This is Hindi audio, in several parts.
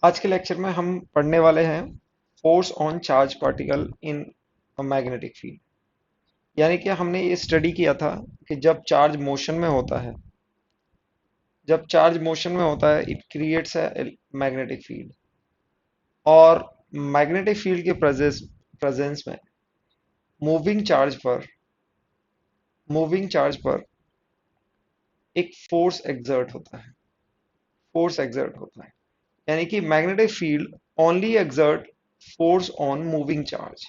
आज के लेक्चर में हम पढ़ने वाले हैं force on charge particle in magnetic field. यानी कि हमने ये स्टडी किया था कि जब चार्ज मोशन में होता है it creates a magnetic field. और मैग्नेटिक फील्ड के प्रेजेंस में मूविंग चार्ज पर मूविंग चार्ज पर एक फोर्स एक्सर्ट होता है। यानी कि magnetic field only exert force on moving charge.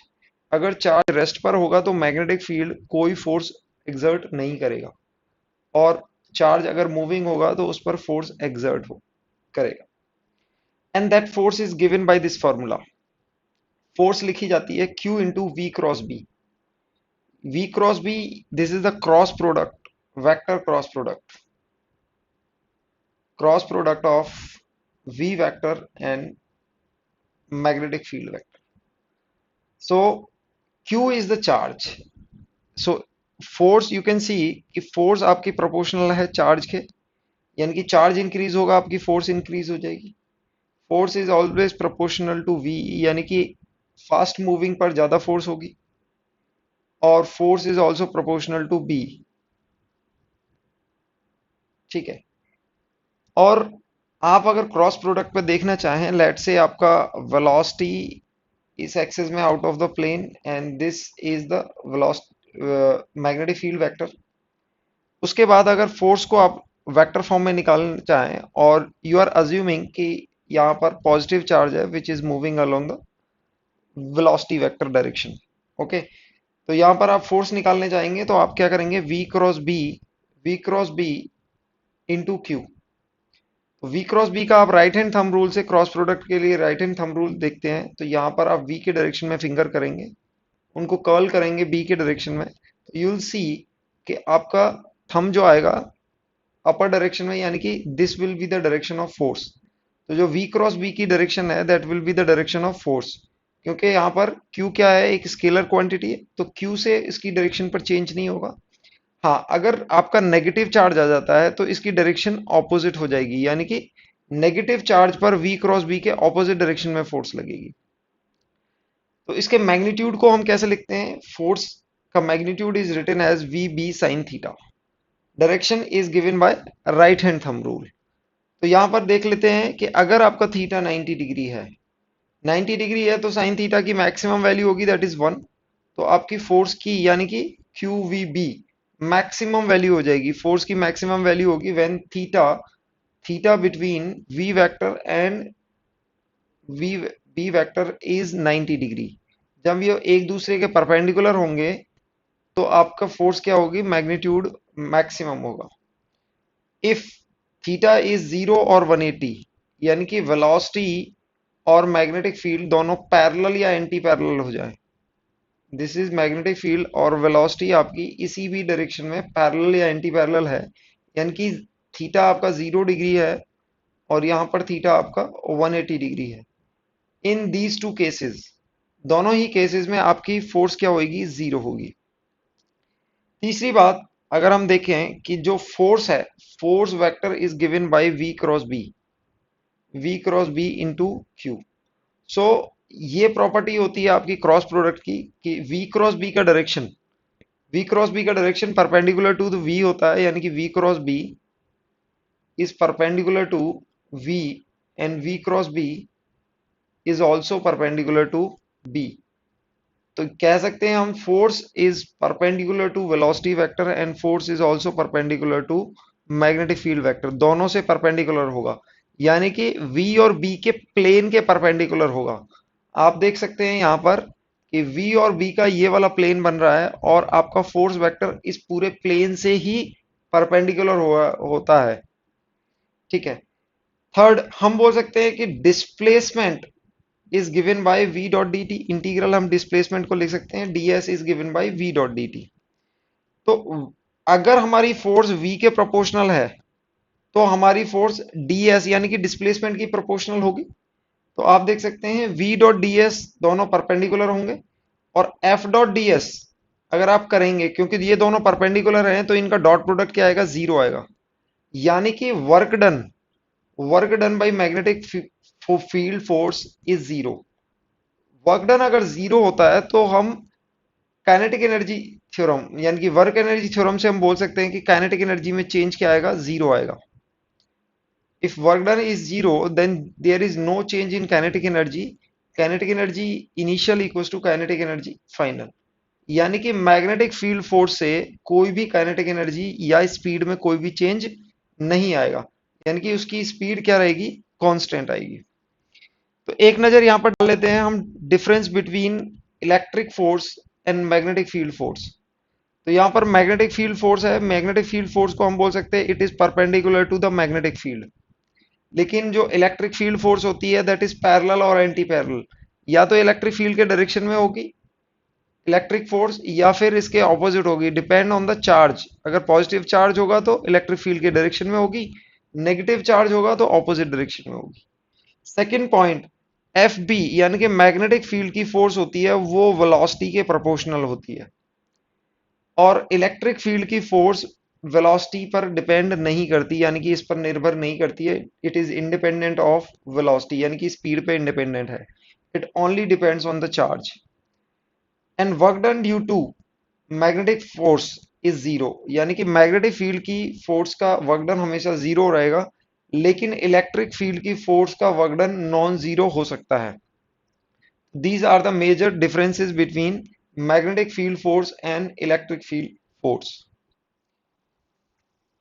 अगर चार्ज रेस्ट पर होगा तो मैग्नेटिक फील्ड कोई फोर्स एक्सर्ट नहीं करेगा, और चार्ज अगर मूविंग होगा तो उस पर फोर्स एक्सर्ट हो करेगा। And that force is given by this formula. Force लिखी जाती है Q into V cross B. V cross B, this is the cross product, vector cross product of V vector and magnetic field vector. So Q is the charge. So force, you can see कि फोर्स आपकी प्रोपोर्शनल है चार्ज के। यानी कि चार्ज इंक्रीज होगा, आपकी फोर्स इंक्रीज हो जाएगी। Force is always proportional to V, यानी कि फास्ट मूविंग पर ज्यादा फोर्स होगी, और force is also proportional to B. ठीक है। और आप अगर क्रॉस प्रोडक्ट पे देखना चाहें, लेट से आपका वेलोसिटी इस एक्सिस में out of the plane and this is the velocity magnetic field vector. उसके बाद अगर फोर्स को आप वेक्टर फॉर्म में निकालना चाहें और यू आर अज्यूमिंग कि यहाँ पर पॉजिटिव चार्ज है which is moving along the velocity vector direction. Okay, तो यहाँ पर आप फोर्स निकालने जाएंगे तो आप क्या करेंगे, V cross B into Q. तो वी क्रॉस बी का आप राइट हैंड थंब रूल से क्रॉस प्रोडक्ट के लिए राइट हैंड थंब रूल देखते हैं, तो यहाँ पर आप वी के डायरेक्शन में फिंगर करेंगे, उनको कर्ल करेंगे बी के डायरेक्शन में, तो यू विल सी कि आपका थंब जो आएगा अपर डायरेक्शन में, यानी कि this will be the direction of force. तो जो v क्रॉस b की डायरेक्शन है that will be the direction of force. क्योंकि यहाँ पर q क्या है, एक स्केलर क्वांटिटी है, तो q से इसकी डायरेक्शन पर चेंज नहीं होगा। हाँ, अगर आपका नेगेटिव चार्ज आ जाता है तो इसकी डायरेक्शन ऑपोजिट हो जाएगी, यानी कि नेगेटिव चार्ज पर v क्रॉस b के ऑपोजिट डायरेक्शन में फोर्स लगेगी। तो इसके मैग्नीट्यूड को हम कैसे लिखते हैं, फोर्स का magnitude is written as V B sine theta. Direction is given by right hand thumb rule. तो यहां पर देख लेते हैं कि अगर आपका थीटा 90 डिग्री है, 90 डिग्री है तो साइन थीटा की मैक्सिमम वैल्यू होगी दैट इज 1। तो आपकी फोर्स की यानी कि Q V B maximum value हो जाएगी। फोर्स की मैक्सिमम वैल्यू होगी when theta theta between V vector and V B vector is 90 degree. जब ये एक दूसरे के परपेंडिकुलर होंगे तो आपका फोर्स क्या होगी, मैग्नीट्यूड मैक्सिमम होगा। इफ थीटा इज 0 और 180, यानी कि वेलोसिटी और मैग्नेटिक फील्ड दोनों पैरेलल या एंटी पैरेलल हो जाए, दिस इज मैग्नेटिक फील्ड और वेलोसिटी आपकी इसी भी डायरेक्शन में पैरेलल या एंटी पैरेलल है, यानी कि थीटा आपका 0 डिग्री है और यहाँ पर थीटा आपका 180 डिग्री है। इन दीज टू केसेस, दोनों ही केसेस में आपकी फोर्स क्या होगी, जीरो होगी। तीसरी बात, अगर हम देखें कि जो फोर्स है, force vector is given by V cross B into Q. So ये प्रॉपर्टी होती है आपकी क्रॉस प्रोडक्ट की कि वी क्रॉस बी का direction perpendicular to the V होता है, यानी कि V cross B is perpendicular to V and V cross B is also perpendicular to B. तो कह सकते हैं हम force is perpendicular to velocity vector and force is also perpendicular to magnetic field vector. दोनों से परपेंडिकुलर होगा, यानी कि v और b के प्लेन के परपेंडिकुलर होगा। आप देख सकते हैं यहाँ पर कि v और b का ये वाला प्लेन बन रहा है और आपका फोर्स वेक्टर इस पूरे प्लेन से ही परपेंडिकुलर होता है। ठीक है। थर्ड, हम बोल सकते हैं कि displacement is given bye v dot dt। Integral हम डिस्प्लेसमेंट को लिख सकते हैं ds is given bye v dot dt। तो अगर हमारी फोर्स v के प्रोपोर्शनल है तो हमारी फोर्स ds यानी कि डिस्प्लेसमेंट की प्रोपोर्शनल होगी। तो आप देख सकते हैं v डॉट ds दोनों परपेंडिकुलर होंगे, और f डॉट ds अगर आप करेंगे, क्योंकि ये दोनों परपेंडिकुलर हैं, तो इनका डॉट प्रोडक्ट क्या आएगा, जीरो आएगा। यानी कि work done by magnetic field force is zero. Work done अगर जीरो होता है तो हम काइनेटिक एनर्जी थ्योरम यानी कि वर्क एनर्जी थ्योरम से हम बोल सकते हैं कि काइनेटिक एनर्जी में चेंज क्या आएगा, जीरो आएगा। If work done is zero, then there is no change in kinetic energy. Kinetic energy initial equals to kinetic energy final. यानी कि मैग्नेटिक फील्ड फोर्स से कोई भी काइनेटिक एनर्जी या स्पीड में कोई भी चेंज नहीं आएगा, यानी कि उसकी स्पीड क्या रहेगी, कांस्टेंट आएगी। तो एक नजर यहां पर डाल लेते हैं हम difference between electric force and magnetic field force. तो यहाँ पर मैग्नेटिक फील्ड फोर्स है, मैग्नेटिक फील्ड फोर्स को हम बोल सकते हैं it is perpendicular to the magnetic field. लेकिन जो इलेक्ट्रिक फील्ड फोर्स होती है दैट इज पैरेलल और एंटी पैरेलल, या तो इलेक्ट्रिक फील्ड के डायरेक्शन में होगी इलेक्ट्रिक फोर्स या फिर इसके ऑपोजिट होगी, डिपेंड ऑन द चार्ज। अगर पॉजिटिव चार्ज होगा तो इलेक्ट्रिक फील्ड के डायरेक्शन में होगी, नेगेटिव चार्ज होगा तो ऑपोजिट डायरेक्शन में होगी। सेकंड पॉइंट, एफ बी यानी कि मैग्नेटिक फील्ड की फोर्स होती है वो वेलोसिटी के प्रोपोर्शनल होती है, और इलेक्ट्रिक फील्ड की फोर्स वेलोसिटी पर डिपेंड नहीं करती, यानी कि इस पर निर्भर नहीं करती है। It is independent of velocity, यानी कि स्पीड पे इंडिपेंडेंट है। It only depends on the charge. And work done due to magnetic force is zero, यानी कि मैग्नेटिक फील्ड की फोर्स का वर्क डन हमेशा जीरो रहेगा, लेकिन इलेक्ट्रिक फील्ड की फोर्स का वर्क डन नॉन जीरो हो सकता है। These are the major differences between magnetic field force and electric field force.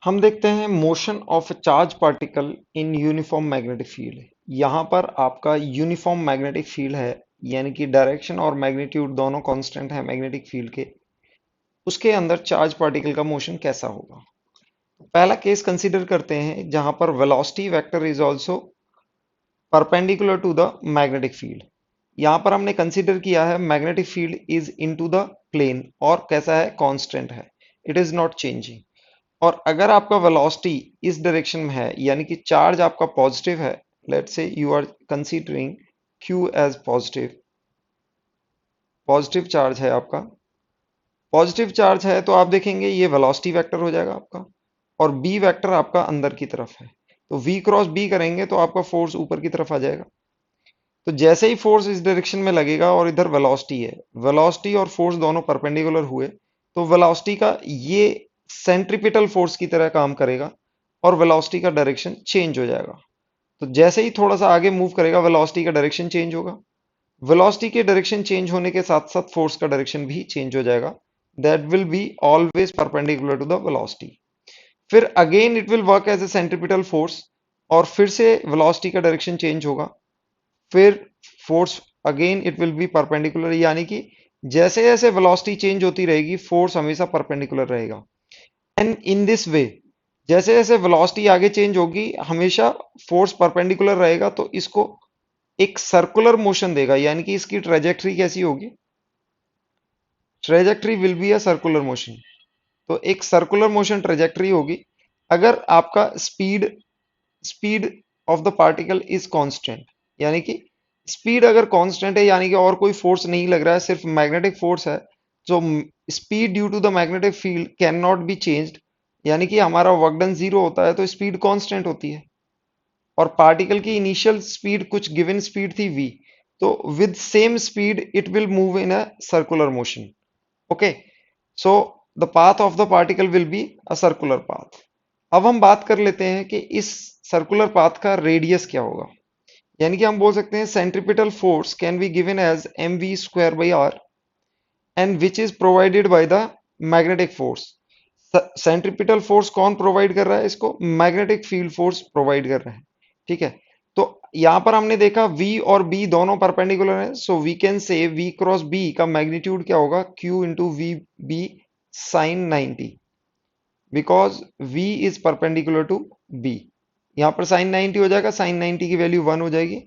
हम देखते हैं motion of a charge particle in uniform magnetic field. यहाँ पर आपका यूनिफॉर्म मैग्नेटिक फील्ड है, यानी कि डायरेक्शन और मैग्नीट्यूड दोनों कांस्टेंट है मैग्नेटिक फील्ड के। उसके अंदर चार्ज पार्टिकल का मोशन कैसा होगा। पहला केस कंसीडर करते हैं जहां पर velocity vector is also perpendicular to the magnetic field. यहां पर हमने कंसीडर किया है magnetic field is into the plane और कैसा है, कांस्टेंट है, इट इज नॉट चेंजिंग। और अगर आपका वेलोसिटी इस डायरेक्शन में है यानी कि चार्ज आपका पॉजिटिव है, let's say you are considering Q as positive, positive charge है आपका, पॉजिटिव चार्ज है तो आप देखेंगे ये वेलोसिटी वेक्टर हो जाएगा आपका, और बी वेक्टर आपका अंदर की तरफ है, तो v क्रॉस बी करेंगे तो आपका फोर्स ऊपर की तरफ आ जाएगा। तो जैसे ही फोर्स इस डायरेक्शन में लगेगा और इधर वेलोसिटी है, वेलोसिटी और फोर्स दोनों परपेंडिकुलर हुए, तो वेलोसिटी का ये सेंट्रीपिटल फोर्स की तरह काम करेगा और वेलोसिटी का डायरेक्शन चेंज हो जाएगा। तो जैसे ही थोड़ा सा आगे मूव करेगा वेलोसिटी का डायरेक्शन चेंज होगा, वेलोसिटी के डायरेक्शन चेंज होने के साथ साथ फोर्स का डायरेक्शन भी चेंज हो जाएगा, that will be always perpendicular to the velocity. फिर again it will work as a centripetal force और फिर से वेलोसिटी का डायरेक्शन चेंज होगा, फिर force again it will be perpendicular, यानी कि जैसे जैसे वेलोसिटी चेंज होती रहेगी फोर्स हमेशा परपेंडिकुलर रहेगा। एंड इन दिस वे जैसे जैसे वेलोसिटी आगे चेंज होगी हमेशा फोर्स परपेंडिकुलर रहेगा, तो इसको एक सर्कुलर मोशन देगा, यानी कि इसकी ट्रेजेक्टरी कैसी होगी, trajectory will be a circular motion. तो एक सर्कुलर मोशन ट्रेजेक्टरी होगी अगर आपका speed speed of the particle is constant, यानी कि स्पीड अगर कांस्टेंट है यानी कि और कोई फोर्स नहीं लग रहा है, सिर्फ मैग्नेटिक फोर्स है, तो speed due to the magnetic field can not be changed, यानी कि हमारा वर्क डन जीरो होता है तो स्पीड कांस्टेंट होती है। और पार्टिकल की इनिशियल स्पीड कुछ गिवन स्पीड थी v, तो with same speed it will move in a circular motion. Okay, so the path of the particle will be a circular path. अब हम बात कर लेते हैं कि इस सर्कुलर पाथ का रेडियस क्या होगा, यानी कि हम बोल सकते हैं centripetal force can be given as mv square by R and which is provided by the magnetic force. Centripetal force कौन प्रोवाइड कर रहा है, इसको मैग्नेटिक फील्ड फोर्स प्रोवाइड कर रहा है। ठीक है, तो यहां पर हमने देखा v और b दोनों परपेंडिकुलर हैं, so we can say v cross b का मैग्नीट्यूड क्या होगा, q into V B sine 90, because v is perpendicular to b। यहां पर साइन 90 हो जाएगा, साइन 90 की वैल्यू 1 हो जाएगी।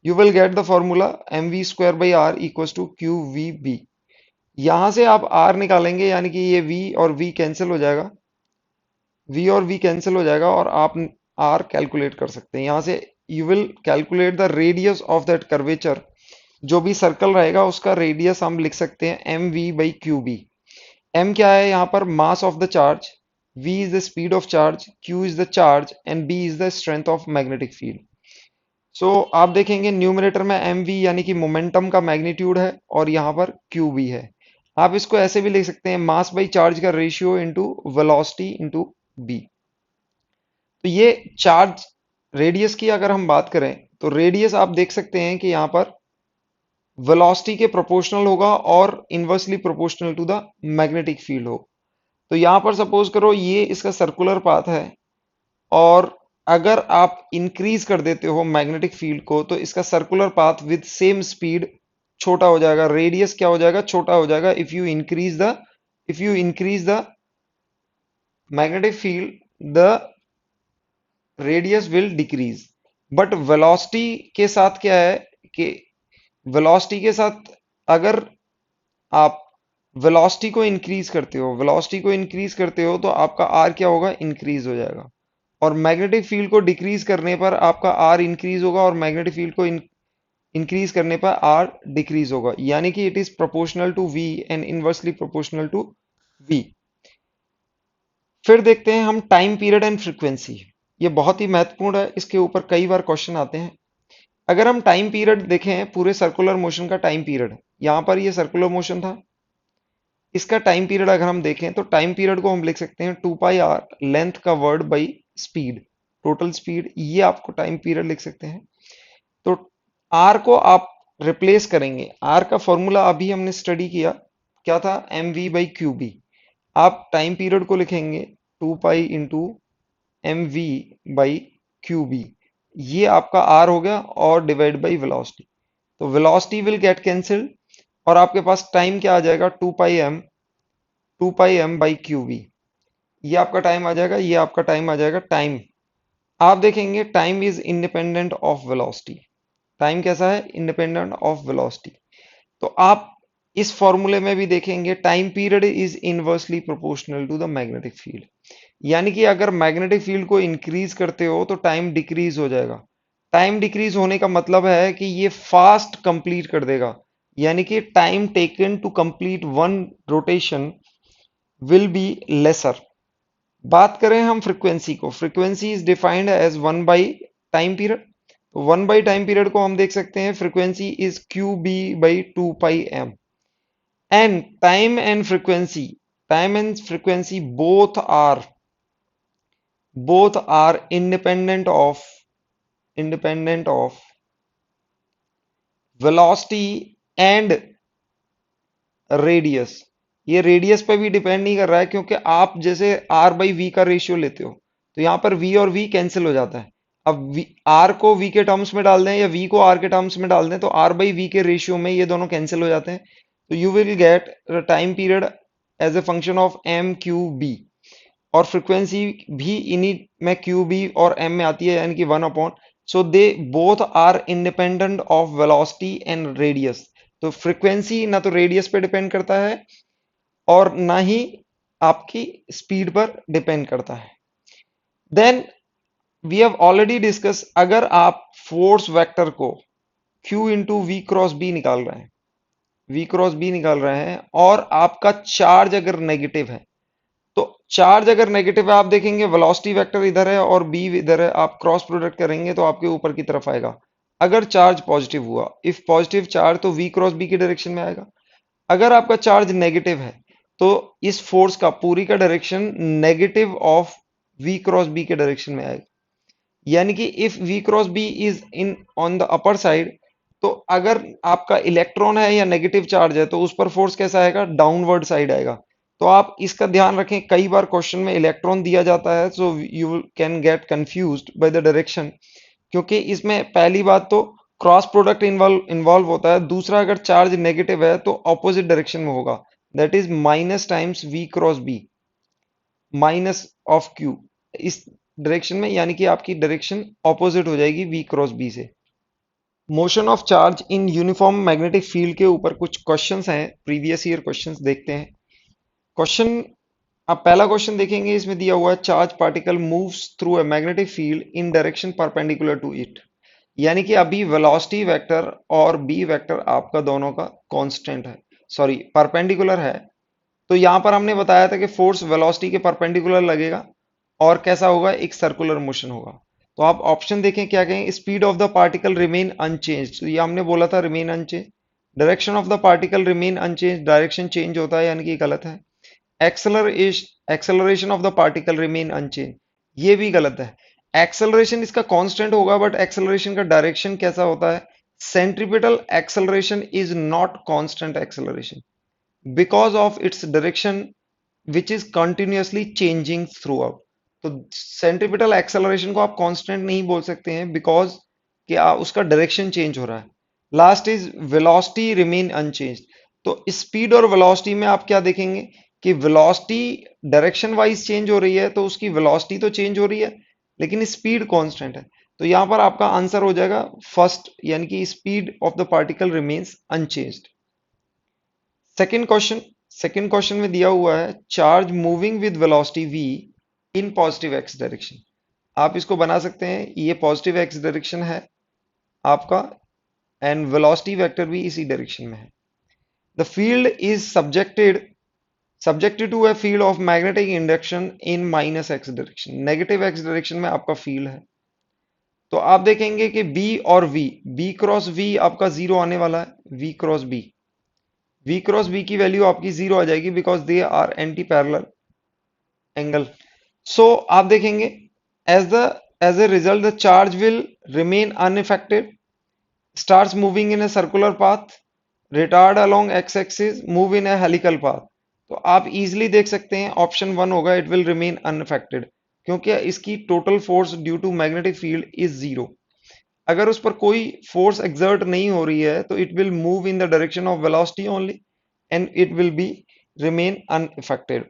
You will get the formula mv square by R equal to Q V B. यहां से आप r निकालेंगे यानी कि ये v और v कैंसिल हो जाएगा, v और v कैंसिल हो जाएगा और आप r कैलकुलेट कर सकते हैं। यहां से you will calculate the radius of that curvature, जो भी सर्कल रहेगा उसका रेडियस हम लिख सकते हैं M V by Q B. M क्या है यहाँ पर, mass of the charge, v is the speed of charge, q is the charge and b is the strength of magnetic field. So आप देखेंगे न्यूमरेटर में एम वी यानी कि मोमेंटम का मैग्नीट्यूड है और यहाँ पर क्यू भी है। आप इसको ऐसे भी लिख सकते हैं, मास बाई चार्ज का ratio into velocity into B. तो ये चार्ज रेडियस की अगर हम बात करें तो रेडियस आप देख सकते हैं कि यहाँ पर वेलोसिटी के प्रोपोर्शनल होगा और inversely proportional to the magnetic field हो। तो यहाँ पर सपोज करो ये इसका सर्कुलर पाथ है और अगर आप इंक्रीज कर देते हो मैग्नेटिक फील्ड को तो इसका circular path with same speed छोटा हो जाएगा, रेडियस क्या हो जाएगा, छोटा हो जाएगा। If you increase the magnetic field the radius will decrease. But velocity के साथ क्या है कि वेलोसिटी के साथ अगर आप वेलोसिटी को इंक्रीज करते हो तो आपका आर क्या होगा, इंक्रीज हो जाएगा। और मैग्नेटिक फील्ड को डिक्रीज करने पर आपका आर इंक्रीज होगा और मैग्नेटिक फील्ड को इंक्रीज करने पर आर डिक्रीज होगा, यानी कि it is proportional to V and inversely proportional to V. फिर देखते हैं हम टाइम पीरियड एंड फ्रीक्वेंसी। ये बहुत ही महत्वपूर्ण है, इसके ऊपर कई बार क्वेश्चन आते हैं। अगर हम टाइम पीरियड देखें पूरे सर्कुलर मोशन का टाइम पीरियड, यहां पर ये सर्कुलर मोशन था, इसका टाइम पीरियड अगर हम देखें तो टाइम पीरियड को हम लिख सकते हैं 2 पाई आर लेंथ का word by speed, total speed, ये आपको टाइम पीरियड लिख सकते हैं। तो आर को आप रिप्लेस करेंगे, आर का फॉर्मूला अभी हमने स्टडी किया, क्या था, M V by Q B. आप टाइम पीरियड को लिखेंगे 2 pi into M V by Q B, ये आपका आर हो गया और डिवाइड बाई वेलोसिटी। तो वेलोसिटी विल गेट कैंसिल्ड और आपके पास टाइम क्या आ जाएगा, 2 pi M by Q B. ये आपका टाइम आ जाएगा, ये आपका टाइम आ जाएगा। टाइम आप देखेंगे time is independent of velocity. Time कैसा है, इंडिपेंडेंट ऑफ वेलोसिटी। तो आप इस फॉर्मूले में भी देखेंगे time period is inversely proportional to the magnetic field, यानी कि अगर मैग्नेटिक फील्ड को इंक्रीज करते हो तो टाइम डिक्रीज हो जाएगा। टाइम डिक्रीज होने का मतलब है कि ये फास्ट कंप्लीट कर देगा, यानी कि time taken to complete one rotation will be lesser. बात करें हम फ्रीक्वेंसी को, frequency is defined as 1 by time period. तो 1 बाई टाइम पीरियड को हम देख सकते हैं, frequency is Q B by 2 pi M. And time and frequency both are independent of velocity and radius. ये रेडियस पे भी डिपेंड नहीं कर रहा है, क्योंकि आप जैसे आर बाई वी का रेशियो लेते हो तो यहाँ पर वी और वी कैंसिल हो जाता है। अब आर को वी के टर्म्स में डाल दें या वी को आर के टर्म्स में डाल दें तो आर बाई वी के रेशियो में ये दोनों कैंसिल हो जाते हैं। तो you will get time period as a function of M Q B, और फ्रीक्वेंसी भी इन्हीं में क्यू बी और एम में आती है, यानी कि 1 upon. So they both are independent of velocity and radius. तो फ्रीक्वेंसी ना तो रेडियस पे डिपेंड करता है और ना ही आपकी स्पीड पर डिपेंड करता है। Then we have already discuss, अगर आप फोर्स वेक्टर को Q into V cross B निकाल रहे हैं, और आपका चार्ज अगर नेगेटिव है, तो चार्ज अगर नेगेटिव है आप देखेंगे वेलोसिटी वेक्टर इधर है और बी इधर है, आप क्रॉस प्रोडक्ट करेंगे तो आपके ऊपर की तरफ आएगा। अगर चार्ज पॉजिटिव हुआ, इफ पॉजिटिव चार्ज, तो वी क्रॉस बी की डायरेक्शन में आएगा। अगर आपका चार्ज नेगेटिव है तो इस फोर्स का पूरी का direction negative of V cross B के डायरेक्शन में आएगा, यानी कि if V cross B is in on the upper side, तो अगर आपका इलेक्ट्रॉन है या नेगेटिव चार्ज है तो उस पर फोर्स कैसा आएगा, डाउनवर्ड साइड आएगा। तो आप इसका ध्यान रखें, कई बार क्वेश्चन में इलेक्ट्रॉन दिया जाता है, so you can get confused by the direction, क्योंकि इसमें पहली बात तो क्रॉस प्रोडक्ट इन्वॉल्व होता है, दूसरा अगर चार्ज नेगेटिव है तो ऑपोजिट डायरेक्शन में होगा, that is minus times V cross B, minus of Q इस डायरेक्शन में, यानी कि आपकी डायरेक्शन ऑपोजिट हो जाएगी वी क्रॉस बी से। Motion of charge in uniform magnetic field के ऊपर कुछ क्वेश्चंस हैं, प्रीवियस ईयर क्वेश्चंस देखते हैं। क्वेश्चन, आप पहला क्वेश्चन देखेंगे, इसमें दिया हुआ है charge particle moves through a magnetic field in direction perpendicular to it, यानी कि अभी वेलोसिटी वेक्टर और बी वेक्टर आपका दोनों का कांस्टेंट है, सॉरी परपेंडिकुलर है। तो यहां पर हमने बताया था कि फोर्स वेलोसिटी के परपेंडिकुलर लगेगा और कैसा होगा, एक सर्कुलर मोशन होगा। तो आप ऑप्शन देखें क्या कहें, speed of the particle remain unchange, तो ये हमने बोला था remain unchange. Direction of the particle remain unchange, direction change होता है यानी कि गलत है। Acceleration of the particle remain unchange, ये भी गलत है। एक्सेलरेशन इसका कांस्टेंट होगा, बट एक्सेलरेशन का डायरेक्शन कैसा होता है, centripetal acceleration is not constant acceleration because of its direction which is continuously changing through out. तो सेंट्रीपिटल एक्सेलरेशन को आप कांस्टेंट नहीं बोल सकते हैं बिकॉज कि उसका डायरेक्शन चेंज हो रहा है। Last is velocity remain unchange, तो स्पीड और वेलोसिटी में आप क्या देखेंगे कि वेलोसिटी डायरेक्शन वाइज चेंज हो रही है, तो उसकी वेलोसिटी तो चेंज हो रही है लेकिन स्पीड कांस्टेंट है। तो यहां पर आपका आंसर हो जाएगा फर्स्ट, यानी कि speed of the particle remains unchanged. Second question में दिया हुआ है charge moving with velocity v in positive x direction. आप इसको बना सकते हैं, ये पॉजिटिव एक्स डायरेक्शन है आपका एंड वेलोसिटी वेक्टर भी इसी डायरेक्शन में है। The field is subjected to a field of magnetic induction in minus X direction, negative X direction में आपका फील्ड है। तो आप देखेंगे कि b और v, b क्रॉस v आपका जीरो आने वाला है, v क्रॉस b की वैल्यू आपकी जीरो आ जाएगी because they are anti parallel angle. So आप देखेंगे as a result the charge will remain unaffected, starts moving in a circular path, retard along x axis, move in a helical path। तो आप इजीली देख सकते हैं ऑप्शन वन होगा, इट विल रिमेन अनअफेक्टेड, क्योंकि इसकी total force due to magnetic field is zero. अगर उस पर कोई फोर्स एक्सर्ट नहीं हो रही है तो it will move in the direction of velocity only and it will be remain unaffected.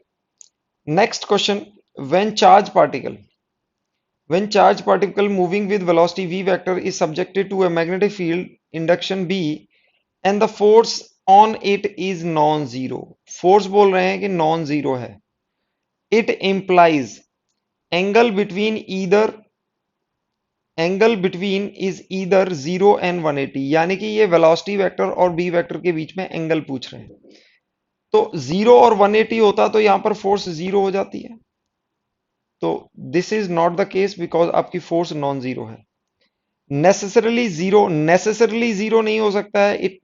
Next question, when charge particle when charge particle moving with velocity v vector is subjected to a magnetic field induction b and the force on it is non-zero, force बोल रहे हैं कि non-zero है, it implies angle between is either 0 and 180, यानी कि ये velocity vector और b vector के बीच में एंगल पूछ रहे हैं। तो 0 और 180 होता तो यहां पर फोर्स जीरो हो जाती है, तो this is not the case because आपकी फोर्स नॉन जीरो है। नेसेसरली जीरो नहीं हो सकता है, इट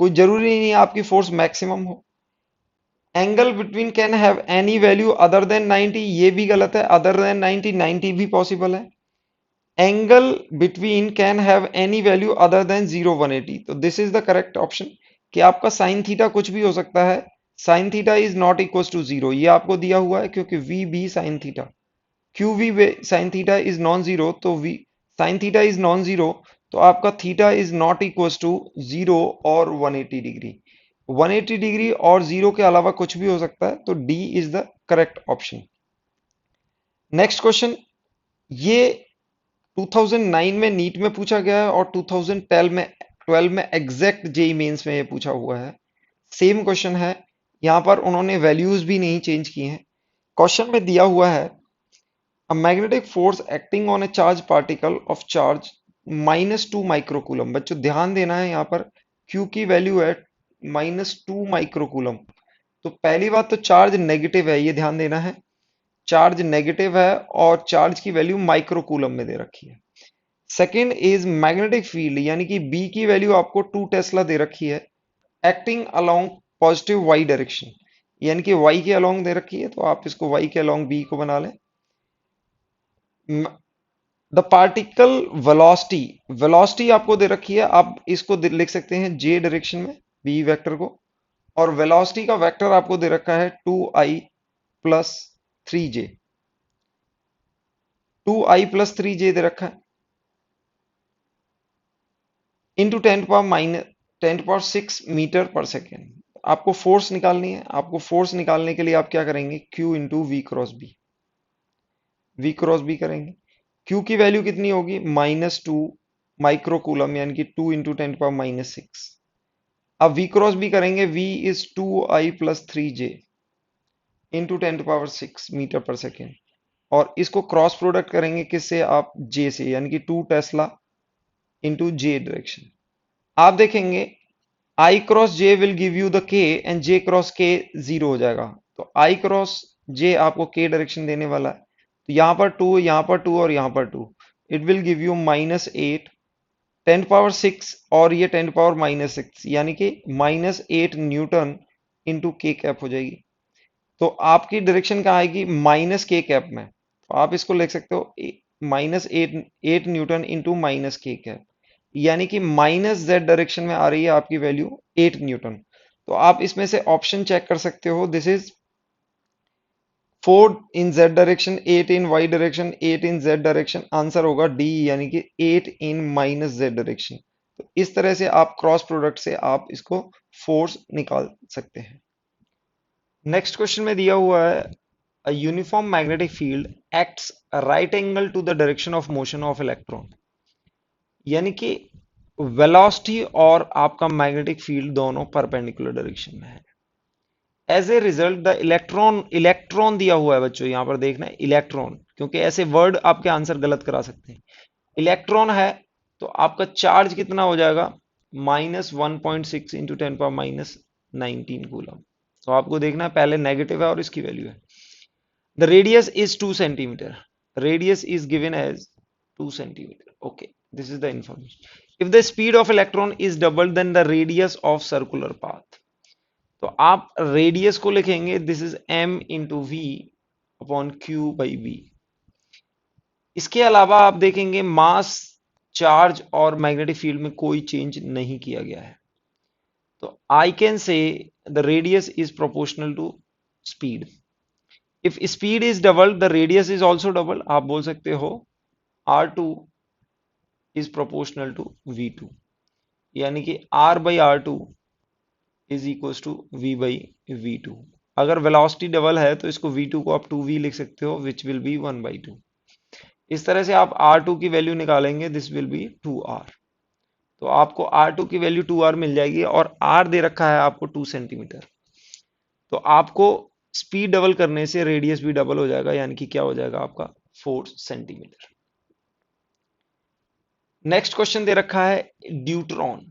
कोई जरूरी नहीं है आपकी फोर्स मैक्सिमम हो। Angle between can have any value other then 90, ये भी गलत है, अदर देन 90, 90 भी पॉसिबल है। Angle between can have any value other than 0 180, तो this is the correct option कि आपका साइन थीटा कुछ भी हो सकता है, sine theta is not equal to zero, ये आपको दिया हुआ है क्योंकि V B sine theta, Q V sine theta is non zero, तो V sine theta is non zero, तो आपका theta is not equal to zero और 180 डिग्री, 180 डिग्री और जीरो के अलावा कुछ भी हो सकता है, तो D is the correct option. Next question, ये 2009 में नीट में पूछा गया है और 2012 में एग्जैक्ट जेई मेंस में ये पूछा हुआ है, सेम क्वेश्चन है, यहां पर उन्होंने वैल्यूज भी नहीं चेंज की हैं। क्वेश्चन में दिया हुआ है a magnetic force acting on a charged particle of charge -2 microcoulomb. बच्चों ध्यान देना है, यहाँ पर Q की वैल्यू है -2 माइक्रोकूलम। तो पहली बात तो चार्ज नेगेटिव है, ये ध्यान देना है, चार्ज नेगेटिव है और चार्ज की वैल्यू माइक्रोकूलम में दे रखी है। सेकेंड इज मैग्नेटिक फील्ड, यानी कि B की वैल्यू आपको 2 टेस्ला दे रखी है, acting along positive y direction, यानी कि y के अलोंग दे रखी है, तो आप इसको y के अलोंग B को बना लें। द पार्टिकल वेलोसिटी आपको दे रखी है, आप इसको लिख सकते हैं जे डायरेक्शन में बी वेक्टर को, और वेलोसिटी का वेक्टर आपको दे रखा है 2i plus 3j, 2i plus 3j दे रखा है इंटू 10 मीटर पर सेकेंड। आपको फोर्स निकालनी है, आपको फोर्स निकालने के लिए आप क्या करेंगे, Q into V cross B करेंगे। Q की वैल्यू कितनी होगी, -2 माइक्रोकूलम, यानी कि 2 इंटू 10⁻⁶। अब V क्रॉस बी करेंगे, V is 2i plus 3j into 10⁻⁶ metre per second, और इसको क्रॉस प्रोडक्ट करेंगे किससे, आप J से, यानी कि 2 टेस्ला इंटू J डायरेक्शन। आप देखेंगे I cross J will give you the K and J cross K zero हो जाएगा, तो I क्रॉस J आपको K डायरेक्शन देने वाला है, तो यहां पर 2, यहां पर 2 और यहां पर 2, इट विल गिव यू -8 10⁻⁶, और ये 10⁻⁻⁶, यानी कि -8 न्यूटन इंटू के कैप हो जाएगी। तो आपकी डायरेक्शन कहाँ आएगी? माइनस के कैप में। तो आप इसको लिख सकते हो -8 न्यूटन इंटू माइनस के कैप, यानी कि -z डायरेक्शन में आ रही है आपकी वैल्यू 8 न्यूटन। तो आप इसमें से ऑप्शन चेक कर सकते हो, this is 4 in z direction, 8 in y direction, 8 in z direction. Answer होगा डी, यानी कि 8 इन माइनस z डायरेक्शन। तो इस तरह से आप क्रॉस प्रोडक्ट से आप इसको फोर्स निकाल सकते हैं। नेक्स्ट क्वेश्चन में दिया हुआ है, a uniform magnetic field acts right angle to the direction of motion of electron, यानी कि वेलोसिटी और आपका मैग्नेटिक फील्ड दोनों परपेंडिकुलर डायरेक्शन में है। As a result the electron दिया हुआ है बच्चों, यहां पर देखना है इलेक्ट्रॉन, क्योंकि ऐसे वर्ड आपके आंसर गलत करा सकते हैं। इलेक्ट्रॉन है तो आपका चार्ज कितना हो जाएगा? -1.6 इंटू 10⁻⁻19 कूलम। तो आपको देखना है, पहले नेगेटिव है और इसकी वैल्यू है। The radius is 2 centimetre, radius is given as 2 centimetre. Okay, this is the information. If the speed of electron is double then the radius of circular path, तो आप रेडियस को लिखेंगे, this is m into V upon Q by B. इसके अलावा आप देखेंगे मास, चार्ज और मैग्नेटिक फील्ड में कोई चेंज नहीं किया गया है। तो I can say the radius is proportional to speed. If speed is double the radius is also double. आप बोल सकते हो R2 is proportional to V2, यानी कि R by R2 is equal to V by V2। अगर वेलोसिटी डबल है तो इसको V2 को आप 2V लिख सकते हो, विच विल बी 1/2। इस तरह से आप R2 की वैल्यू निकालेंगे, दिस विल बी 2R। तो आपको R2 की वैल्यू 2R मिल जाएगी, और R दे रखा है आपको 2 सेंटीमीटर। तो आपको स्पीड डबल करने से रेडियस भी डबल हो जाएगा, यानी कि क्या हो जाएगा आपका 4 सेंटीमीटर। नेक्स्ट क्वेश्चन दे रखा है ड्यूट्रॉन।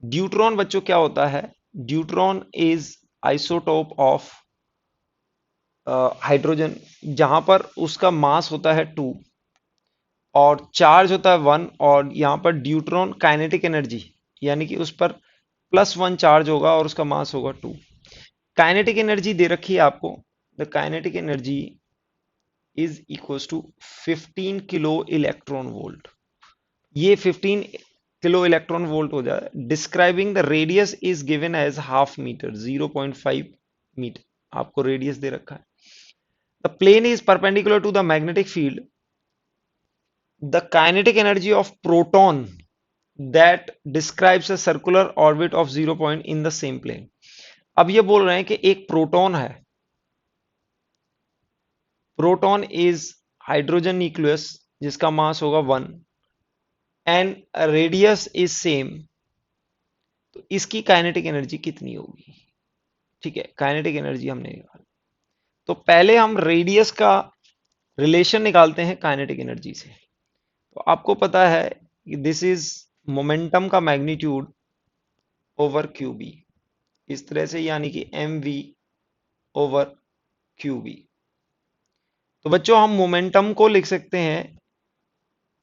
ड्यूट्रॉन बच्चों क्या होता है? Deuteron is isotope of hydrogen, जहां पर उसका मास होता है 2 और चार्ज होता है 1, और यहां पर ड्यूट्रॉन काइनेटिक एनर्जी, यानी कि उस पर +1 चार्ज होगा और उसका मास होगा 2। काइनेटिक एनर्जी दे रखी है आपको, the kinetic energy is equal to 15 kilo electron volt. ये 15 किलो इलेक्ट्रॉन वोल्ट हो जाए। Describing the radius is given as half metre, 0.5 metre आपको रेडियस दे रखा है। The plane is perpendicular to the magnetic field, the kinetic energy of proton that describes a circular orbit of 0 point in the same plane. अब ये बोल रहे हैं कि एक प्रोटॉन है, प्रोटॉन इज हाइड्रोजन न्यूक्लियस जिसका मास होगा 1 एंड रेडियस इज सेम, तो इसकी काइनेटिक एनर्जी कितनी होगी? ठीक है, काइनेटिक एनर्जी हमने निकाली। तो पहले हम रेडियस का रिलेशन निकालते हैं काइनेटिक एनर्जी से। तो आपको पता है कि दिस इज मोमेंटम का मैग्नीट्यूड ओवर क्यू बी, इस तरह से, यानी कि M V over Q B. तो बच्चों हम मोमेंटम को लिख सकते हैं,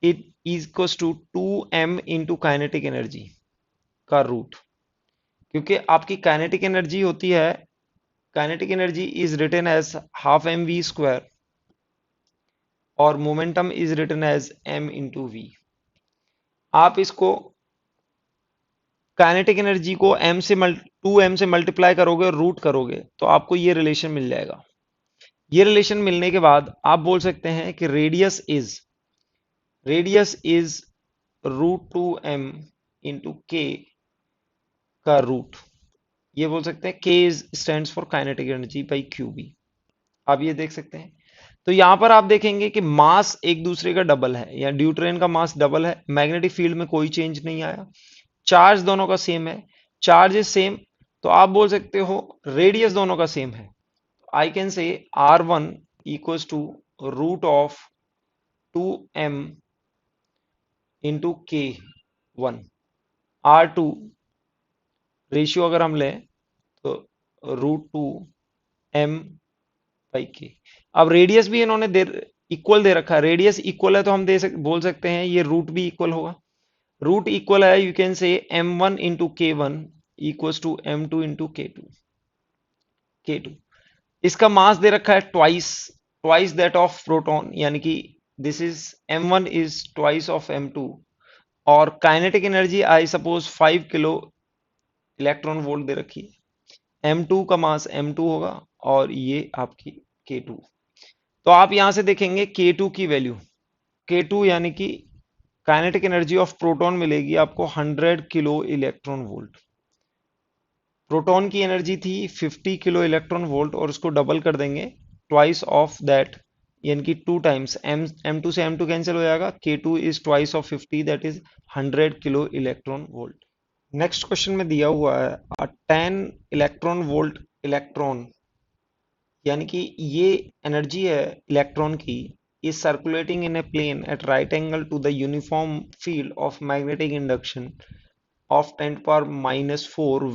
it is equal to 2m into kinetic energy का रूट, क्योंकि आपकी काइनेटिक एनर्जी होती है, kinetic energy is written as half M V square, और momentum is written as m into V. आप इसको काइनेटिक एनर्जी को टू एम से मल्टीप्लाई करोगे और रूट करोगे तो आपको ये रिलेशन मिल जाएगा। ये रिलेशन मिलने के बाद आप बोल सकते हैं कि रेडियस इज √2m इंटू के का रूट। ये बोल सकते हैं k is stands for kinetic energy by Q B. आप ये देख सकते हैं। तो यहां पर आप देखेंगे कि मास एक दूसरे का डबल है, या ड्यूट्रेन का मास डबल है, मैग्नेटिक फील्ड में कोई चेंज नहीं आया, चार्ज दोनों का सेम है, चार्ज इज सेम। तो आप बोल सकते हो रेडियस दोनों का सेम है। आई can say R1 equals to √of 2m into K1। R2 ratio अगर हम लें तो √2m बाई के। अब रेडियस भी इन्होंने इक्वल दे रखा है, रेडियस इक्वल है, तो हम बोल सकते हैं ये रूट भी इक्वल होगा। रूट इक्वल है, you can say m1 into K one equals to m2 into K two. इसका मास दे रखा है twice, twice that of proton, यानी कि this is m1 is twice of m2। और kinetic energy I suppose 5 kilo electron volt दे रखी है, m2 का मास m2 होगा और ये आपकी k2। तो आप यहां से देखेंगे k2 की वैल्यू, k2 यानी कि काइनेटिक एनर्जी ऑफ प्रोटॉन मिलेगी आपको 100 किलो इलेक्ट्रॉन वोल्ट। प्रोटॉन की एनर्जी थी 50 किलो इलेक्ट्रॉन वोल्ट और उसको डबल कर देंगे ट्वाइस ऑफ दैट, यानी कि 2 टाइम्स m2 से m2 कैंसिल हो जाएगा, k2 is twice of 50 that is 100 kilo electron volt. Next question में दिया हुआ है 10 इलेक्ट्रॉन वोल्ट इलेक्ट्रॉन, यानी कि ये एनर्जी है इलेक्ट्रॉन की, is circulating in a plane at right angle to the uniform field of magnetic induction of 10 power minus 4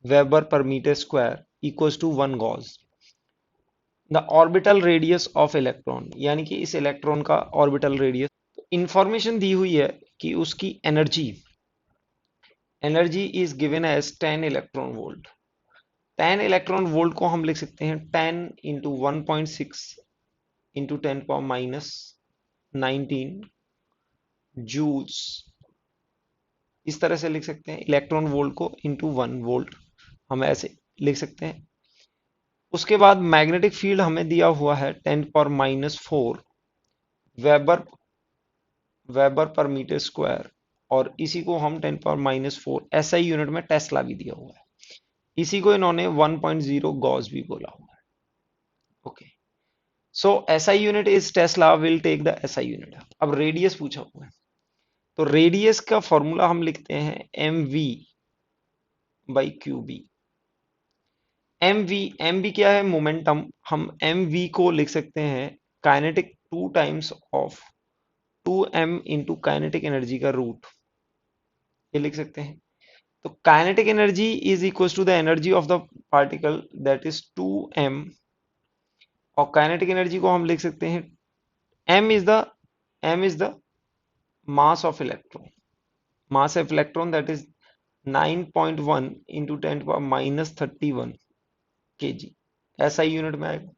Weber per meter square equals to 1 Gauss. The orbital radius of electron, यानी कि इस इलेक्ट्रॉन का ऑर्बिटल रेडियस, इंफॉर्मेशन दी हुई है कि उसकी energy is given as 10 electron volt. 10 electron volt को हम लिख सकते हैं 10 into 1.6 into 10 power minus 19 joules, इस तरह से लिख सकते हैं। इलेक्ट्रॉन वोल्ट को इंटू 1 वोल्ट हम ऐसे लिख सकते हैं। उसके बाद मैग्नेटिक फील्ड हमें दिया हुआ है 10 power minus 4 weber weber per metre square, और इसी को हम 10 पावर माइनस 4 एसआई यूनिट में टेस्ला भी दिया हुआ है, इसी को इन्होंने 1.0 गॉस भी बोला हुआ है। Okay, so SI unit is tesla, will take the SI unit. अब रेडियस पूछा हुआ है, तो रेडियस का फॉर्मूला हम लिखते हैं M V by Q B. M V क्या है, मोमेंटम। हम एम वी को लिख सकते हैं kinetic 2 times of 2m into kinetic energy का रूट, ये लिख सकते हैं। तो kinetic energy is equal to the energy of the particle that is 2m, और काइनेटिक एनर्जी को हम लिख सकते हैं m is the mass of electron, mass of electron that is 9.1 into 10 power minus 31 kg, ऐसा ही यूनिट में आएगा।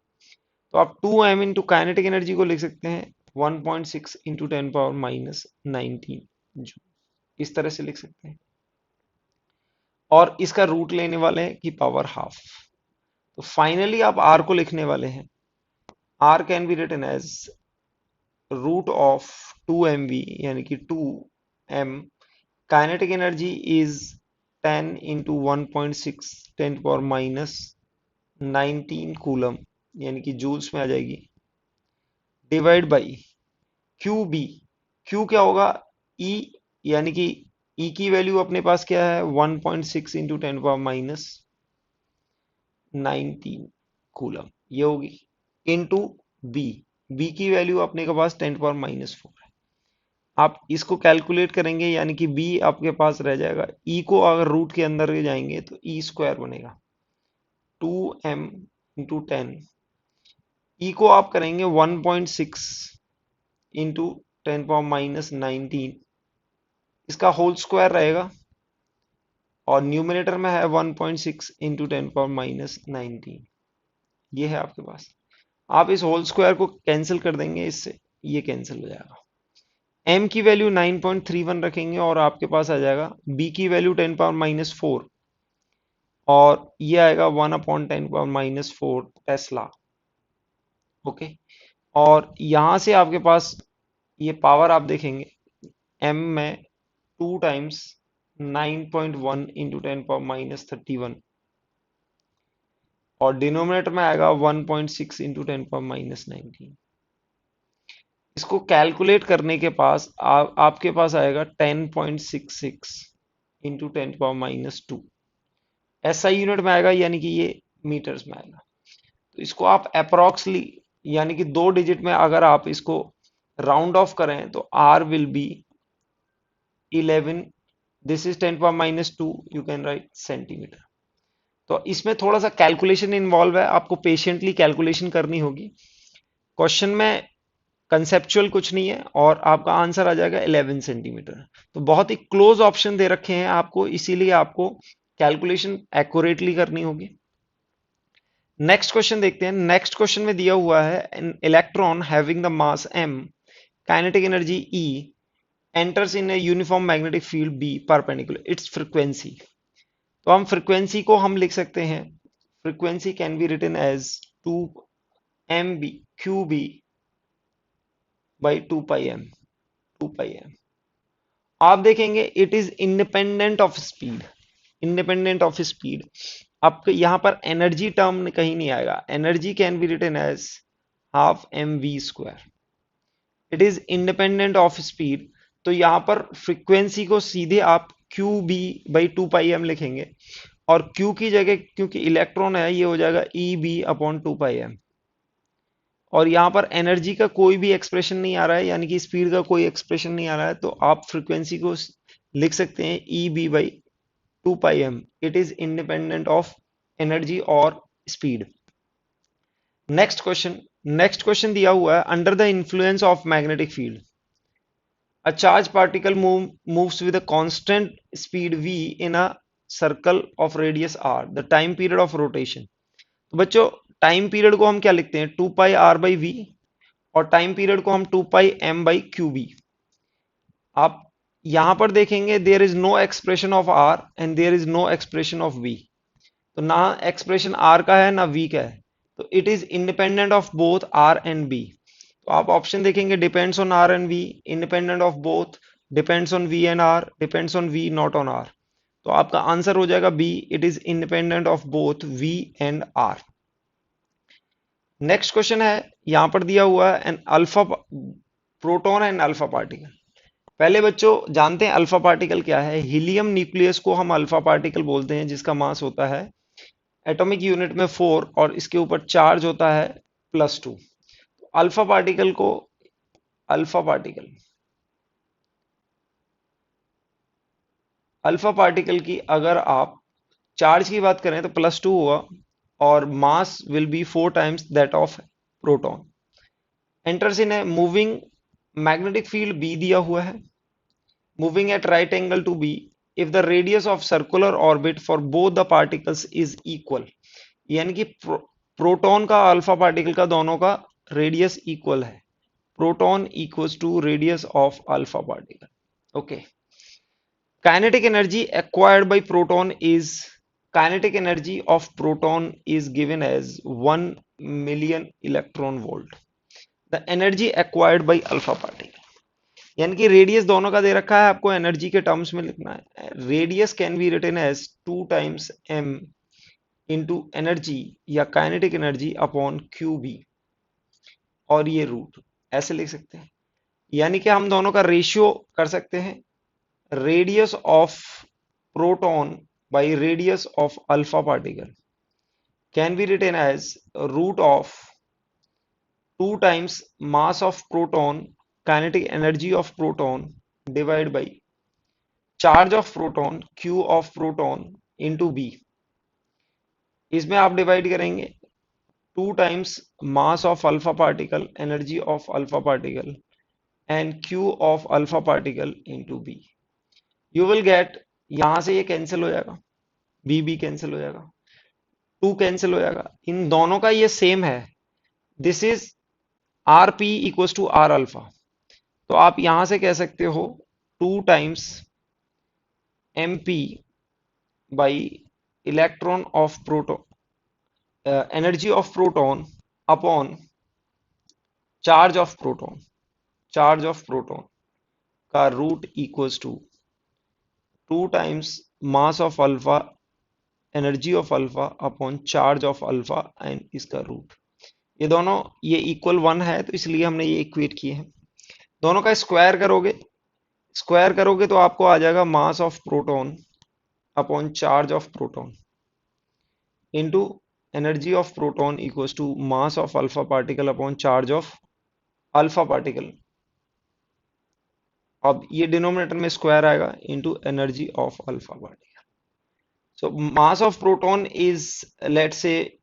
तो आप 2m इंटू काइनेटिक एनर्जी को लिख सकते हैं 1.6 इंटू 10 पावर माइनस 19 जूल, इस तरह से लिख सकते हैं। और इसका रूट लेने वाले हैं कि पावर हाफ। तो फाइनली आप r को लिखने वाले हैं, r can be written as root of 2mv, यानी कि 2m, kinetic energy is 10 into 1.6 10 power minus 19 coulomb, यानी कि जूल्स में आ जाएगी, divide by Q B. Q क्या होगा, ई, यानी कि ई की वैल्यू अपने पास क्या है 1.6 इंटू 10 पावर माइनस 19 कूलम, ये होगी, इंटू बी, बी की वैल्यू अपने के पास 10 पावर माइनस 4 है। आप इसको कैलकुलेट करेंगे, यानी कि बी आपके पास रह जाएगा, ई को अगर रूट के अंदर जाएंगे तो ई स्क्वायर बनेगा 2m इंटू 10, ई को आप करेंगे 1.6 इंटू 10 पावर माइनस 19, इसका होल स्क्वायर रहेगा, और न्यूमिनेटर में है 1.6 इंटू 10 पावर माइनस 19, ये है आपके पास। आप इस होल स्क्वायर को कैंसिल कर देंगे, इससे ये कैंसिल हो जाएगा। m की वैल्यू 9.31 रखेंगे और आपके पास आ जाएगा b की वैल्यू 10 पावर माइनस 4, और ये आएगा 1/10 पावर माइनस 4 टेस्ला। ओके, और यहां से आपके पास ये पावर आप देखेंगे m में 2 टाइम्स 9.1 इंटू 10 पावर माइनस 31, और डिनोमिनेटर में आएगा 1.6 इंटू 10 पावर माइनस 19। इसको कैलकुलेट करने के पास आपके पास आएगा 10.66 इंटू 10 पावर माइनस 2, ऐसा यूनिट में आएगा, यानी कि ये मीटर्स में आएगा। तो इसको आप अप्रोक्सली, यानी कि 2 डिजिट में अगर आप इसको राउंड ऑफ करें तो r will be 11, this is 10 power minus 2, you can write centimetre. तो इसमें थोड़ा सा कैलकुलेशन इन्वॉल्व है, आपको पेशेंटली कैलकुलेशन करनी होगी। क्वेश्चन में कंसेप्चुअल कुछ नहीं है, और आपका आंसर आ जाएगा 11 सेंटीमीटर। तो बहुत ही क्लोज ऑप्शन दे रखे हैं आपको, इसीलिए आपको कैलकुलेशन एक्यूरेटली करनी होगी। नेक्स्ट क्वेश्चन देखते हैं। नेक्स्ट क्वेश्चन में दिया हुआ है an electron having the mass m, kinetic energy E, enters in a uniform magnetic field B perpendicular its frequency. तो हम फ्रीक्वेंसी को हम लिख सकते हैं, frequency can be written as 2 mb qb by 2 pi m, 2 pi m। आप देखेंगे it is independent of speed, independent of speed. आपको यहां पर एनर्जी टर्म कहीं नहीं आएगा, energy can be written as half M V square, it is independent of speed. तो यहां पर फ्रीक्वेंसी को सीधे आप Q B by 2 pi M लिखेंगे, और क्यू की जगह क्योंकि इलेक्ट्रॉन है ये हो जाएगा E B upon 2 pi M. और यहाँ पर एनर्जी का कोई भी एक्सप्रेशन नहीं आ रहा है, यानी कि स्पीड का कोई एक्सप्रेशन नहीं आ रहा है, तो आप फ्रीक्वेंसी को लिख सकते हैं E B by 2 pi M. It is independent of energy और speed. Next question, next question दिया हुआ है under the influence of magnetic field a charged particle moves with a constant speed v in a circle of radius r, the time period of rotation। तो बच्चों टाइम पीरियड को हम क्या लिखते हैं, 2 पाई आर बाई वी, और टाइम पीरियड को हम 2 pi M by Q B. आप यहां पर देखेंगे there is no expression of R and there is no expression of V. तो ना एक्सप्रेशन आर का है ना वी का है, तो it is independent of both R and B. तो आप ऑप्शन देखेंगे depends on R and V, independent of both, depends on V and R, depends on V not on R. तो आपका आंसर हो जाएगा B, it is independent of both V and R. Next question है, यहां पर दिया हुआ है an alpha proton and alpha particle. पहले बच्चों जानते हैं अल्फा पार्टिकल क्या है। हीलियम न्यूक्लियस को हम अल्फा पार्टिकल बोलते हैं, जिसका मास होता है एटॉमिक यूनिट में 4 और इसके ऊपर चार्ज होता है +2। अल्फा पार्टिकल को, अल्फा पार्टिकल, अल्फा पार्टिकल की अगर आप चार्ज की बात करें तो +2 हुआ, और mass will be 4 times that of proton. Enters in a moving magnetic field B दिया हुआ है, moving at right angle to B if the radius of circular orbit for both the particles is equal. यानी कि प्रोटॉन का अल्फा पार्टिकल का दोनों का रेडियस इक्वल है, proton equals to radius of alpha particle. Okay, kinetic energy acquired by proton is, kinetic energy of proton is given as 1 million electron volt, the energy acquired by alpha particle। यानी कि रेडियस दोनों का दे रखा है, आपको एनर्जी के टर्म्स में लिखना है। Radius can be written as 2 times m into energy या kinetic energy upon Q B, और ये रूट ऐसे लिख सकते हैं। यानी कि हम दोनों का रेशियो कर सकते हैं, radius of proton by radius of alpha particle can be written as root of 2 times mass of proton kinetic energy of proton divided by charge of proton q of proton into b। इसमें आप डिवाइड करेंगे 2 times mass of alpha particle, energy of alpha particle and q of alpha particle into b। You will gate, यहां से ये कैंसिल हो जाएगा, बी बी कैंसिल हो जाएगा, 2 कैंसिल हो जाएगा, इन दोनों का ये सेम है। This is R P equal to R alpha. तो आप यहां से कह सकते हो 2 times M P by electron of proton, energy of proton upon charge of proton, charge of proton का root equals to 2 times mass of alpha, energy of alpha upon charge of alpha and इसका रूट। ये दोनों ये इक्वल 1 है, तो इसलिए हमने ये इक्वेट किए हैं। दोनों का स्क्वायर करोगे, स्क्वायर करोगे तो आपको आ जाएगा mass of proton upon charge of proton into energy of proton equals to mass of alpha particle upon charge of alpha particle. अब ये डिनोमिनेटर में स्क्वायर आएगा into energy of alpha particle. So mass of proton is, let's say,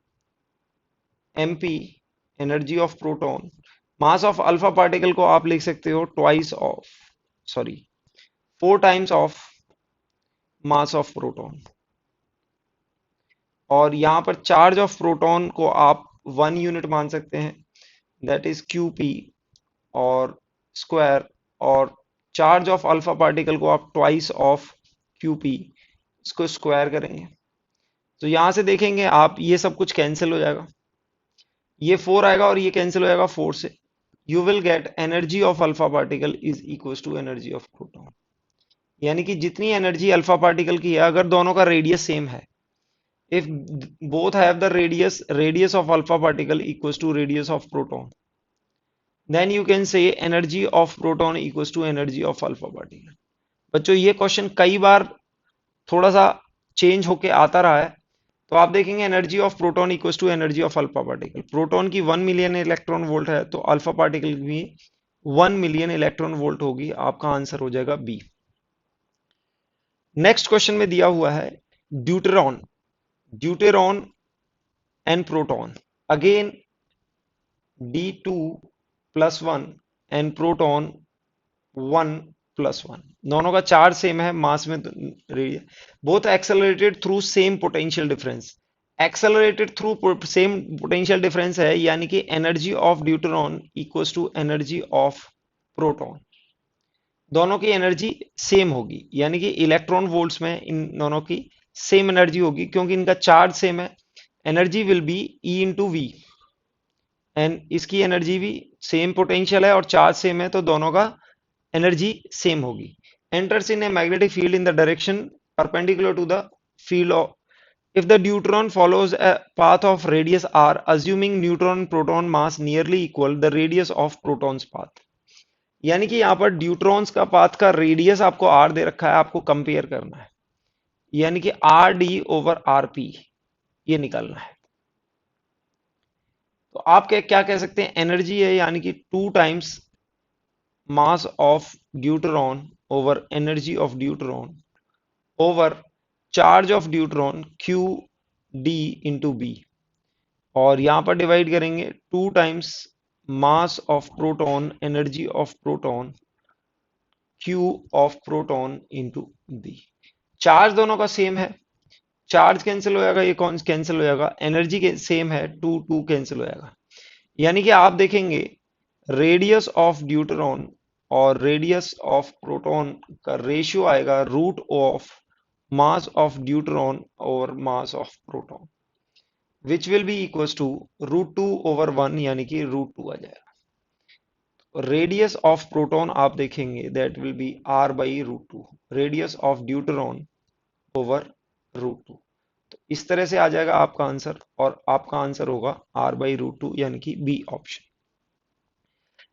mp, energy of proton, mass of alpha particle को आप लिख सकते हो twice of, sorry, 4 times of mass of proton. और यहां पर चार्ज ऑफ प्रोटॉन को आप 1 यूनिट मान सकते हैं, दैट इज क्यूपी और स्क्वायर। और चार्ज ऑफ अल्फा पार्टिकल को आप ट्वाइस ऑफ क्यूपी, इसको स्क्वायर करेंगे। तो यहां से देखेंगे आप, ये सब कुछ कैंसिल हो जाएगा, ये 4 आएगा और ये कैंसिल हो जाएगा 4 से। You will get energy of alpha particle is equal to energy of proton. यानी कि जितनी एनर्जी अल्फा पार्टिकल की है, अगर दोनों का रेडियस सेम है, if both have the radius of alpha particle equals to radius of proton, then you can say energy of proton equals to energy of alpha particle। बच्चों ये क्वेश्चन कई बार थोड़ा सा चेंज होके आता रहा है। तो आप देखेंगे energy of proton equals to energy of alpha particle. Proton की 1 मिलियन इलेक्ट्रॉन वोल्ट है, तो अल्फा पार्टिकल की 1 मिलियन इलेक्ट्रॉन वोल्ट होगी। आपका आंसर हो जाएगा बी। नेक्स्ट क्वेश्चन में दिया हुआ है deuteron, deuteron and proton, again D2 plus 1 and proton 1 plus 1। दोनों का चार्ज सेम है, मास में both accelerated through same potential difference. Accelerated through same potential difference है, यानी कि energy of deuteron equals to energy of proton. दोनों की एनर्जी सेम होगी, यानी कि इलेक्ट्रॉन वोल्ट्स में इन दोनों की सेम एनर्जी होगी, क्योंकि इनका चार्ज सेम है। Energy will be E into V, and इसकी एनर्जी भी सेम पोटेंशियल है और चार्ज सेम है, तो दोनों का एनर्जी सेम होगी। Enters in a magnetic field in the direction perpendicular to the field of, if the neutron follows a path of radius r, assuming neutron proton mass nearly equal the radius of proton's path। यानी कि यहाँ पर ड्यूट्रॉन्स का पाथ का रेडियस आपको r दे रखा है, आपको कंपेयर करना है, यानी कि R D over R P ये निकालना है। तो आप क्या कह सकते हैं, एनर्जी है यानी कि 2 times mass of deuteron over energy of deuteron over charge of deuteron Q D into B. और यहां पर डिवाइड करेंगे 2 times mass of proton energy of proton Q of proton into B. Charge दोनों का सेम है, चार्ज कैंसिल हो जाएगा, ये कौन कैंसिल हो जाएगा, एनर्जी के सेम है, 2 2 कैंसिल हो जाएगा। यानी कि आप देखेंगे रेडियस ऑफ ड्यूटेरॉन और रेडियस ऑफ प्रोटॉन का रेशियो आएगा root of mass of deuteron और mass of proton, which will be equals to √2 over 1, यानी कि √2 आ जाएगा। रेडियस ऑफ प्रोटॉन आप देखेंगे that will B r by √2, radius of deuteron over √2। तो इस तरह से आ जाएगा आपका आंसर, और आपका आंसर होगा r बाई √2, यानी कि बी ऑप्शन।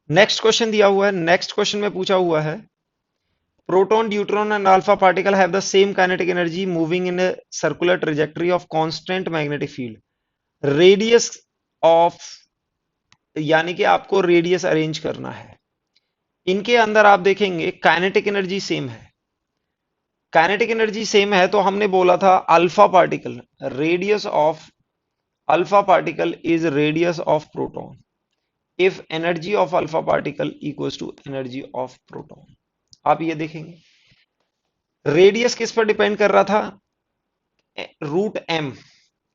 नेक्स्ट क्वेश्चन दिया हुआ है, नेक्स्ट क्वेश्चन में पूछा हुआ है proton, deuteron and alpha particle have the same kinetic energy moving in a circular trajectory of constant magnetic field. Radius of, यानी कि आपको रेडियस अरेंज करना है। इनके अंदर आप देखेंगे काइनेटिक एनर्जी सेम है, काइनेटिक एनर्जी सेम है, तो हमने बोला था alpha particle, radius of alpha particle is radius of proton if energy of alpha particle equals to energy of proton. आप ये देखेंगे रेडियस किस पर डिपेंड कर रहा था, √m।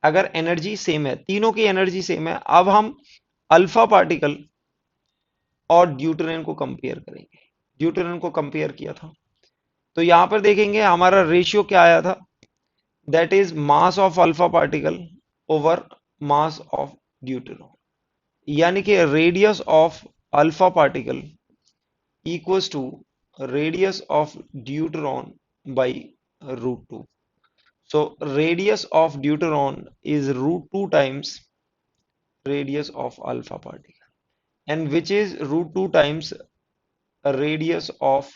अगर एनर्जी सेम है, तीनों की एनर्जी सेम है, अब हम अल्फा पार्टिकल और ड्यूटेरियम को कंपेयर करेंगे। ड्यूटेरियम को कंपेयर किया था, तो यहां पर देखेंगे हमारा रेशियो क्या आया था, that is mass of alpha particle over mass of deuterium, यानी कि radius of alpha particle equals to radius of deuteron by √2। so radius of deuteron is √2 times radius of alpha particle, and which is √2 times radius of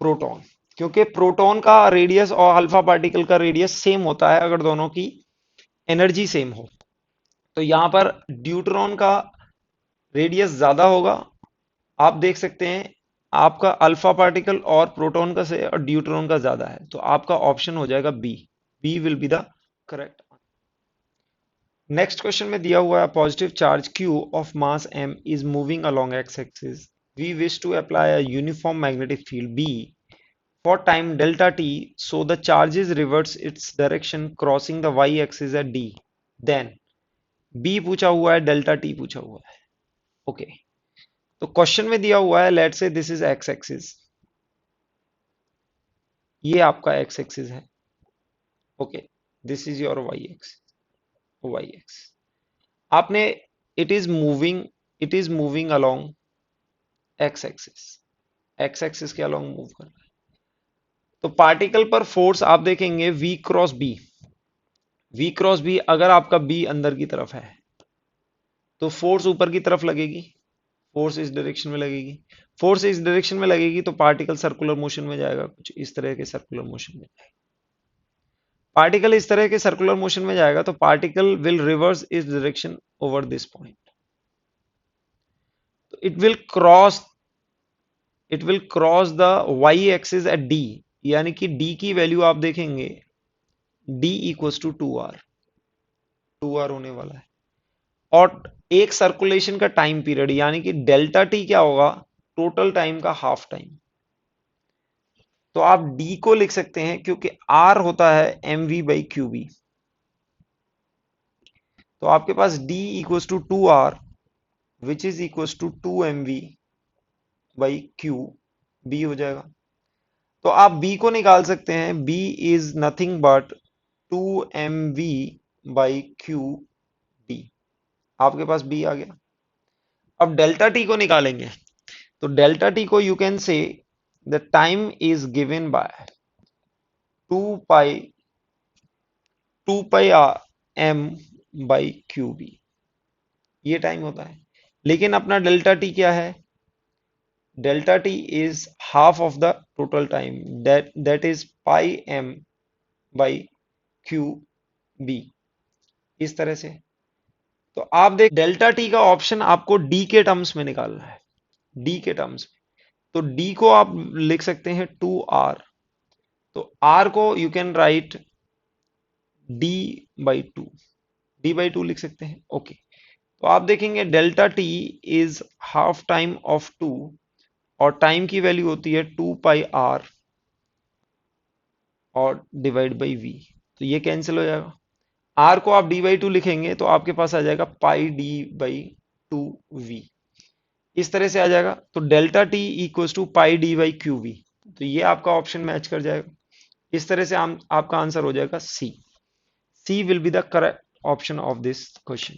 proton, क्योंकि प्रोटॉन का रेडियस और अल्फा पार्टिकल का रेडियस सेम होता है अगर दोनों की एनर्जी सेम हो। तो यहां पर ड्यूटेरॉन का रेडियस ज्यादा होगा, आप देख सकते हैं आपका अल्फा पार्टिकल और प्रोटॉन का से और ड्यूटेरॉन का ज्यादा है, तो आपका ऑप्शन हो जाएगा B, B will be the correct. Next question में दिया हुआ है positive charge q of mass m is moving along x axis we wish to apply a uniform magnetic field b for time delta t so the charges reverts its direction crossing the y axis at d then b पूछा हुआ है डेल्टा t पूछा हुआ है ओके तो क्वेश्चन में दिया हुआ है लेट से दिस इज x एक्सिस ये आपका x एक्सिस है okay this is your y axis आपने it is moving along x axis के अलोंग मूव कर रहा है तो पार्टिकल पर फोर्स आप देखेंगे v क्रॉस बी अगर आपका b अंदर की तरफ है तो फोर्स ऊपर की तरफ लगेगी फोर्स इस डायरेक्शन में लगेगी फोर्स इस डायरेक्शन में लगेगी तो पार्टिकल सर्कुलर मोशन में जाएगा कुछ इस तरह के सर्कुलर मोशन में जाएगा पार्टिकल इस तरह के सर्कुलर मोशन में जाएगा तो पार्टिकल विल रिवर्स इस डायरेक्शन ओवर दिस पॉइंट तो it will cross the Y axis at D यानी कि डी की वैल्यू आप देखेंगे डी इक्वल्स टू 2r होने वाला है और एक सर्कुलेशन का टाइम पीरियड यानी कि डेल्टा टी क्या होगा टोटल टाइम का हाफ टाइम तो आप d को लिख सकते हैं क्योंकि r होता है mv/qb तो आपके पास d equals to 2r which is equals to 2mv/qb हो जाएगा तो आप b को निकाल सकते हैं b is nothing but 2mv/qb आपके पास b आ गया अब डेल्टा टी को निकालेंगे तो डेल्टा टी को you can say the time is given bye 2 pi 2 pi m/qb ये टाइम होता है लेकिन अपना डेल्टा टी क्या है delta T is half of the total time that is pi m/qb इस तरह से तो आप देख डेल्टा टी का ऑप्शन आपको डी के टर्म्स में निकालना है डी के टर्म्स में तो डी को आप लिख सकते हैं 2r तो r को यू कैन राइट d/2 लिख सकते हैं ओके तो आप देखेंगे delta T is half time of 2 और टाइम की वैल्यू होती है 2 पाई r और डिवाइड बाई v तो ये कैंसिल हो जाएगा r को आप d/2 लिखेंगे तो आपके पास आ जाएगा पाई d/2v इस तरह से आ जाएगा तो delta T equals to pi d/qv तो ये आपका ऑप्शन मैच कर जाएगा इस तरह से आपका आंसर हो जाएगा C will be the correct option of this question